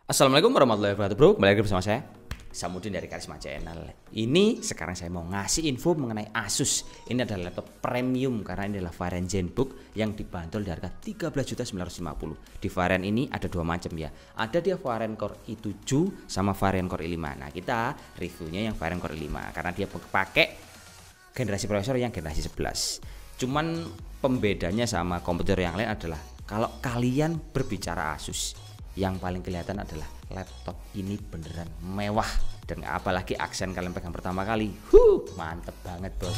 Assalamualaikum warahmatullahi wabarakatuh, bro. Kembali lagi bersama saya Samudin dari Karisma Channel. Ini sekarang saya mau ngasih info mengenai Asus. Ini adalah laptop premium karena ini adalah varian ZenBook yang dibanderol di harga 13.950. Di varian ini ada dua macam ya. Ada dia varian Core i7 sama varian Core i5. Nah, kita reviewnya yang varian Core i5 karena dia pakai generasi prosesor yang generasi 11. Cuman pembedanya sama komputer yang lain adalah kalau kalian berbicara Asus, yang paling kelihatan adalah laptop ini beneran mewah, dan apalagi aksen kalian pegang pertama kali, mantep banget bos.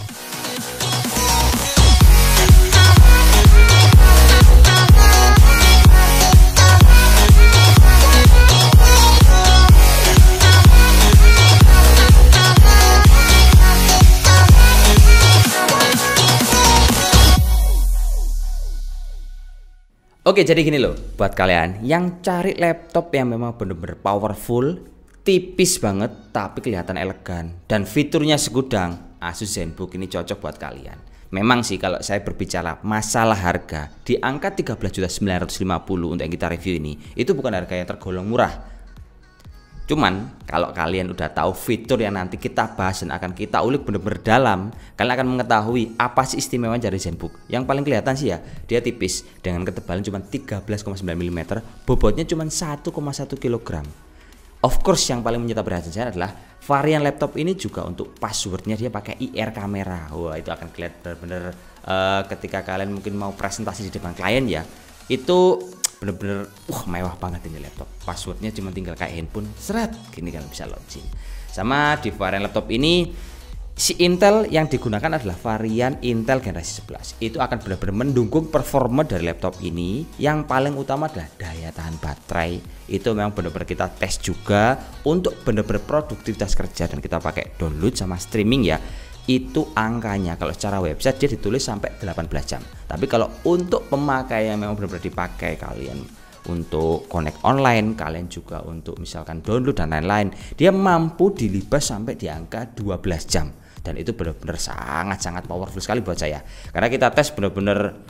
Oke, jadi gini loh, buat kalian yang cari laptop yang memang bener-bener powerful, tipis banget tapi kelihatan elegan dan fiturnya segudang, Asus ZenBook ini cocok buat kalian. Memang sih kalau saya berbicara masalah harga, di angka 13.950 untuk yang kita review ini, itu bukan harga yang tergolong murah. Cuman kalau kalian udah tahu fitur yang nanti kita bahas dan akan kita ulik bener-bener dalam, kalian akan mengetahui apa sih istimewa dari ZenBook. Yang paling kelihatan sih ya, dia tipis dengan ketebalan cuma 13,9 mm, bobotnya cuma 1,1 kg. Of course yang paling menyita perhatian saya adalah varian laptop ini juga untuk passwordnya dia pakai IR kamera. Wah, itu akan kelihatan bener-bener ketika kalian mungkin mau presentasi di depan klien ya, itu bener-bener mewah banget ini laptop. Passwordnya cuma tinggal kayak handphone, seret gini kalian bisa login. Sama di varian laptop ini, si Intel yang digunakan adalah varian Intel generasi 11. Itu akan benar-benar mendukung performa dari laptop ini. Yang paling utama adalah daya tahan baterai. Itu memang benar-benar kita tes juga untuk benar-benar produktivitas kerja, dan kita pakai download sama streaming ya. Itu angkanya kalau secara website dia ditulis sampai 18 jam. Tapi kalau untuk pemakaian yang memang benar-benar dipakai kalian untuk connect online, kalian juga untuk misalkan download dan lain-lain, dia mampu dilibas sampai di angka 12 jam. Dan itu benar-benar sangat-sangat powerful sekali buat saya. Karena kita tes benar-benar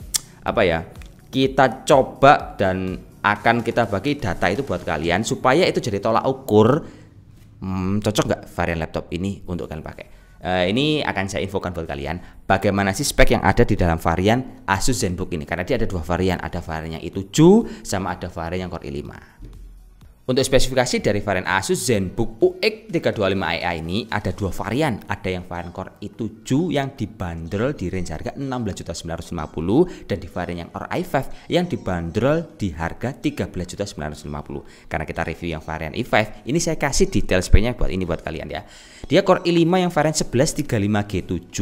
kita coba dan akan kita bagi data itu buat kalian supaya itu jadi tolak ukur cocok nggak varian laptop ini untuk kalian pakai. Ini akan saya infokan buat kalian bagaimana sih spek yang ada di dalam varian Asus ZenBook ini, karena dia ada dua varian, ada varian yang i7 sama ada varian yang Core i5. Untuk spesifikasi dari varian Asus ZenBook UX 325i ini ada dua varian. Ada yang varian Core i7 yang dibanderol di range harga 16.950, dan di varian yang Core i5 yang dibanderol di harga 13.950. Karena kita review yang varian i5, ini saya kasih detail speknya buat kalian ya. Dia Core i5 yang varian 1135G7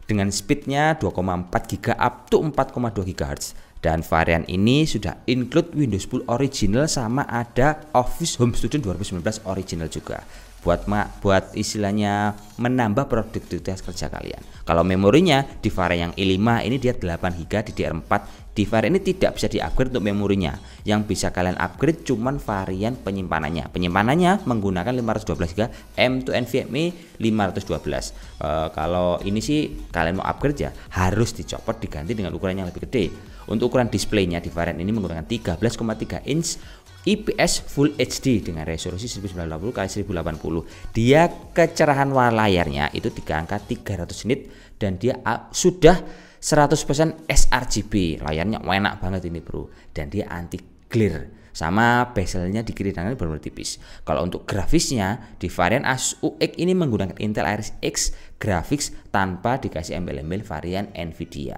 dengan speednya 2,4 GB up to 4,2 GHz. Dan varian ini sudah include Windows 10 original sama ada Office Home Studio 2019 original juga. Buat istilahnya menambah produktivitas kerja kalian. Kalau memorinya di varian yang i5 ini dia 8 GB DDR4. Di varian ini tidak bisa di-upgrade untuk memorinya. Yang bisa kalian upgrade cuman varian penyimpanannya. Penyimpanannya menggunakan 512 GB M2 NVMe 512. Kalau ini sih kalian mau upgrade ya harus dicopot diganti dengan ukuran yang lebih gede. Untuk ukuran displaynya di varian ini menggunakan 13,3 inch IPS Full HD dengan resolusi 1980x1080. Dia kecerahan layarnya itu di angka 300 nit, dan dia sudah 100% sRGB. Layarnya enak banget ini bro, dan dia anti glare. Sama bezelnya di kiri kanan benar-benar tipis. Kalau untuk grafisnya di varian Asus UX ini menggunakan Intel Iris X graphics tanpa dikasih embel-embel varian Nvidia.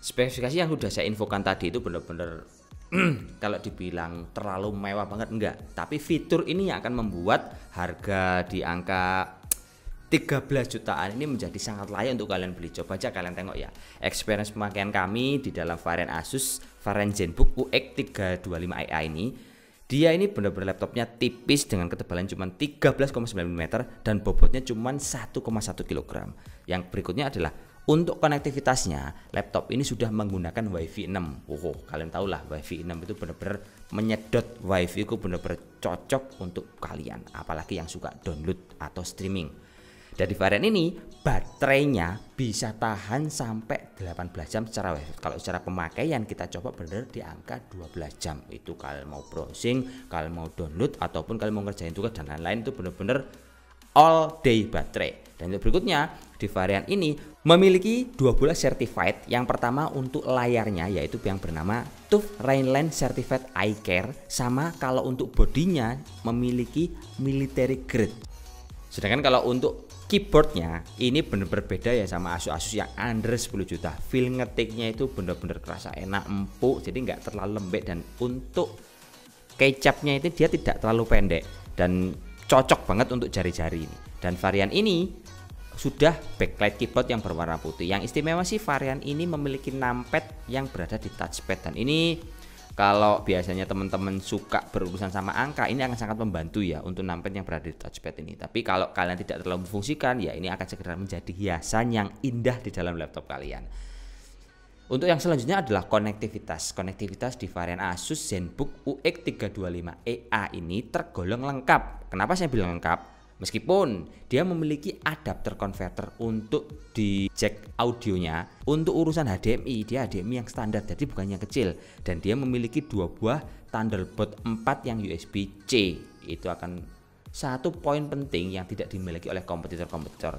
Spesifikasi yang sudah saya infokan tadi itu benar-benar kalau dibilang terlalu mewah banget enggak, tapi fitur ini yang akan membuat harga di angka 13 jutaan ini menjadi sangat layak untuk kalian beli. Coba aja kalian tengok ya experience pemakaian kami di dalam varian Asus varian ZenBook UX 325i ini. Dia ini benar-benar laptopnya tipis dengan ketebalan cuma 13,9 mm dan bobotnya cuma 1,1 kg. Yang berikutnya adalah untuk konektivitasnya, laptop ini sudah menggunakan WiFi 6. Kalian tahu lah WiFi 6 itu benar-benar menyedot WiFi, itu benar-benar cocok untuk kalian, apalagi yang suka download atau streaming. Dan di varian ini baterainya bisa tahan sampai 18 jam secara web. Kalau secara pemakaian kita coba bener di angka 12 jam. Itu kalau mau browsing, kalau mau download ataupun kalau mau ngerjain tugas dan lain-lain, itu bener-bener all day baterai. Dan yang berikutnya di varian ini memiliki 2 buah certified. Yang pertama untuk layarnya yaitu yang bernama TUF Rainland Certified Eye Care, sama kalau untuk bodinya memiliki military grade. Sedangkan kalau untuk keyboardnya ini bener-bener beda ya sama Asus yang under 10 juta. Feel ngetiknya itu bener-bener kerasa enak, empuk, jadi nggak terlalu lembek, dan untuk keycapnya itu dia tidak terlalu pendek dan cocok banget untuk jari-jari ini. Dan varian ini sudah backlight keyboard yang berwarna putih. Yang istimewa sih varian ini memiliki numpad yang berada di touchpad, dan ini kalau biasanya teman-teman suka berurusan sama angka, ini akan sangat membantu ya untuk numpad yang berada di touchpad ini. Tapi kalau kalian tidak terlalu memfungsikan, ya ini akan sekedar menjadi hiasan yang indah di dalam laptop kalian. Untuk yang selanjutnya adalah konektivitas. Konektivitas di varian Asus ZenBook UX325EA ini tergolong lengkap. Kenapa saya bilang lengkap? Meskipun dia memiliki adapter converter untuk di jack audionya, untuk urusan HDMI dia HDMI yang standar, jadi bukan yang kecil, dan dia memiliki 2 buah Thunderbolt 4 yang USB-C. Itu akan satu poin penting yang tidak dimiliki oleh kompetitor-kompetitor.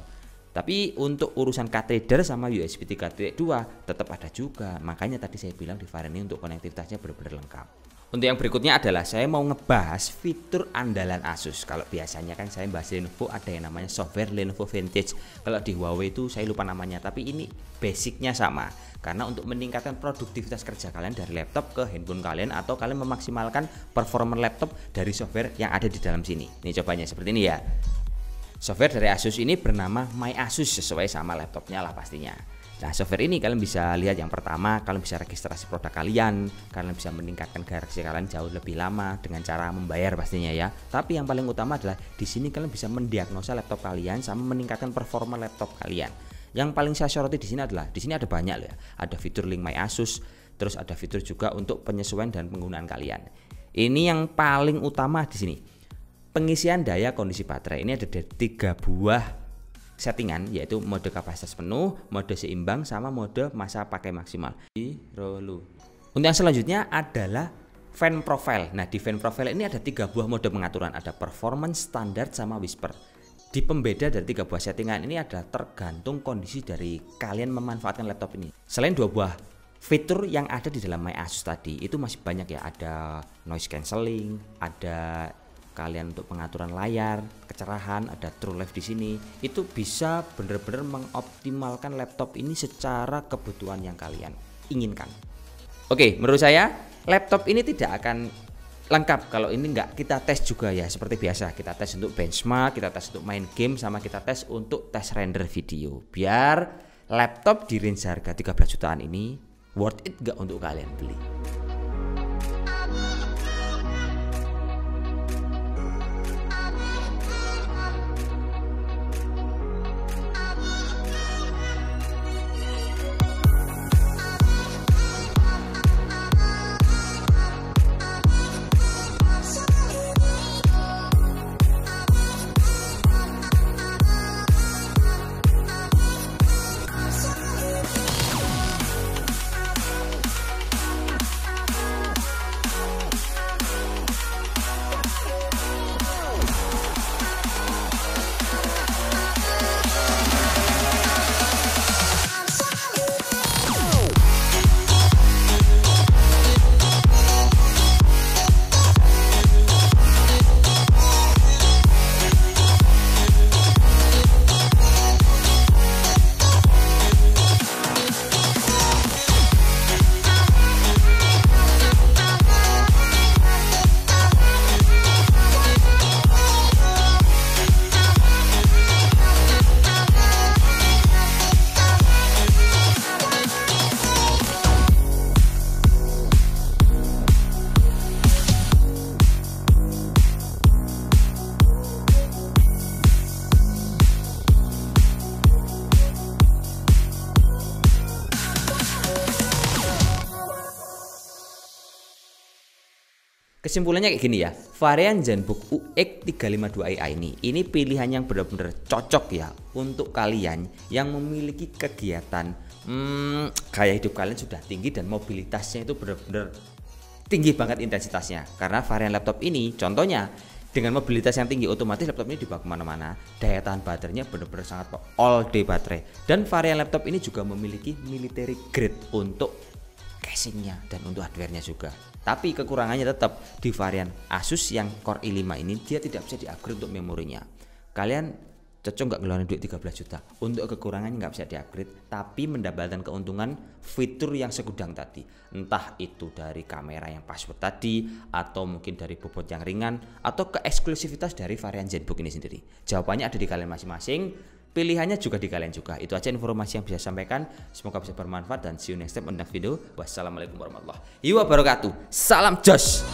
Tapi untuk urusan card reader sama USB 3.2 tetap ada juga. Makanya tadi saya bilang di varian ini untuk konektivitasnya benar-benar lengkap. Untuk yang berikutnya adalah saya mau ngebahas fitur andalan Asus. Kalau biasanya kan saya bahas Lenovo ada yang namanya software Lenovo Vintage. Kalau di Huawei itu saya lupa namanya, tapi ini basicnya sama. Karena untuk meningkatkan produktivitas kerja kalian dari laptop ke handphone kalian, atau kalian memaksimalkan performa laptop dari software yang ada di dalam sini. Ini cobanya seperti ini ya. Software dari Asus ini bernama My Asus, sesuai sama laptopnya lah pastinya. Nah, software ini kalian bisa lihat yang pertama, kalian bisa registrasi produk kalian bisa meningkatkan garansi kalian jauh lebih lama dengan cara membayar pastinya ya. Tapi yang paling utama adalah di sini kalian bisa mendiagnosa laptop kalian sama meningkatkan performa laptop kalian. Yang paling saya soroti di sini adalah di sini ada banyak loh ya. Ada fitur link My Asus, terus ada fitur juga untuk penyesuaian dan penggunaan kalian. Ini yang paling utama di sini. Pengisian daya kondisi baterai ini ada 3 buah settingan, yaitu mode kapasitas penuh, mode seimbang, sama mode masa pakai maksimal. Untuk yang selanjutnya adalah fan profile. Nah, di fan profile ini ada 3 buah mode pengaturan, ada performance, standar, sama whisper. Di pembeda dari 3 buah settingan ini adalah tergantung kondisi dari kalian memanfaatkan laptop ini. Selain 2 buah fitur yang ada di dalam My Asus tadi, itu masih banyak ya, ada noise cancelling, ada kalian untuk pengaturan layar, kecerahan, ada True Life di sini. Itu bisa benar-benar mengoptimalkan laptop ini secara kebutuhan yang kalian inginkan. Oke, menurut saya laptop ini tidak akan lengkap kalau ini nggak kita tes juga ya. Seperti biasa, kita tes untuk benchmark, kita tes untuk main game, sama kita tes untuk tes render video. Biar laptop di range harga 13 jutaan ini worth it nggak untuk kalian beli. Kesimpulannya kayak gini ya, varian ZenBook UX 352i ini pilihan yang benar-benar cocok ya untuk kalian yang memiliki kegiatan gaya hidup kalian sudah tinggi dan mobilitasnya itu benar-benar tinggi banget intensitasnya. Karena varian laptop ini contohnya dengan mobilitas yang tinggi, otomatis laptop ini dibawa kemana-mana. Daya tahan baterainya benar-benar sangat all day baterai. Dan varian laptop ini juga memiliki military grade untuk casingnya dan untuk hardwarenya juga. Tapi kekurangannya tetap di varian Asus yang Core i5 ini dia tidak bisa di-upgrade untuk memorinya. Kalian cocok nggak ngeluarin duit 13 juta? Untuk kekurangannya nggak bisa di-upgrade, tapi mendapatkan keuntungan fitur yang segudang tadi. Entah itu dari kamera yang password tadi, atau mungkin dari bobot yang ringan, atau keeksklusivitas dari varian ZenBook ini sendiri. Jawabannya ada di kalian masing-masing, pilihannya juga di kalian juga. Itu aja informasi yang bisa saya sampaikan. Semoga bisa bermanfaat dan see you next time on the next video. Wassalamualaikum warahmatullahi wabarakatuh. Salam jos.